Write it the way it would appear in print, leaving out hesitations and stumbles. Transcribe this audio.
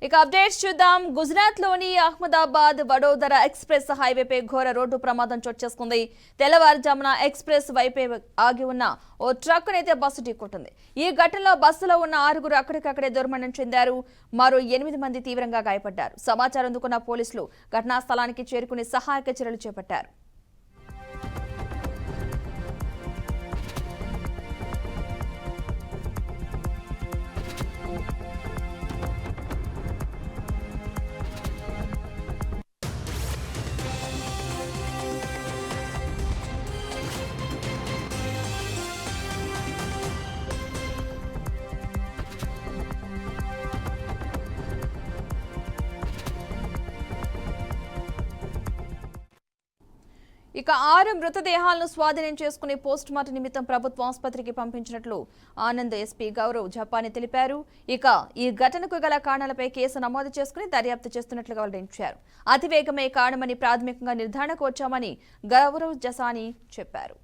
ఇక అప్డేట్స్ చూద్దాం. గుజరాత్ లోని అహ్మదాబాద్ వడోదర ఎక్స్ప్రెస్ హైవేపై ఘోర రోడ్డు ప్రమాదం చోటు చేసుకుంది. తెల్లవారుజామున ఎక్స్ప్రెస్ వైపే ఆగి ఉన్న ఓ ట్రక్ నైతే బస్సు ఢీకొట్టింది. ఈ ఘటనలో బస్సులో ఉన్న 6 అక్కడికక్కడే దుర్మరణం చెందారు. మరో 8 మంది తీవ్రంగా గాయపడ్డారు. సమాచారం అందుకున్న పోలీసులు ఘటనా స్థలానికి చేరుకుని సహాయక చర్యలు చేపట్టారు. ఇక 6 మృతదేహాలను స్వాధీనం చేసుకుని పోస్ట్ మార్టం నిమిత్తం ప్రభుత్వ ఆసుపత్రికి పంపించినట్లు ఆనంద్ ఎస్పీ గౌరవ్ జపాని తెలిపారు. ఇక ఈ ఘటనకు గల కారణాలపై కేసు నమోదు చేసుకుని దర్యాప్తు చేస్తున్నట్లుగా వెల్లడించారు. అతివేగమే కారణమని ప్రాథమికంగా నిర్ధారణకు వచ్చామని గౌరవ్ జసాని చెప్పారు.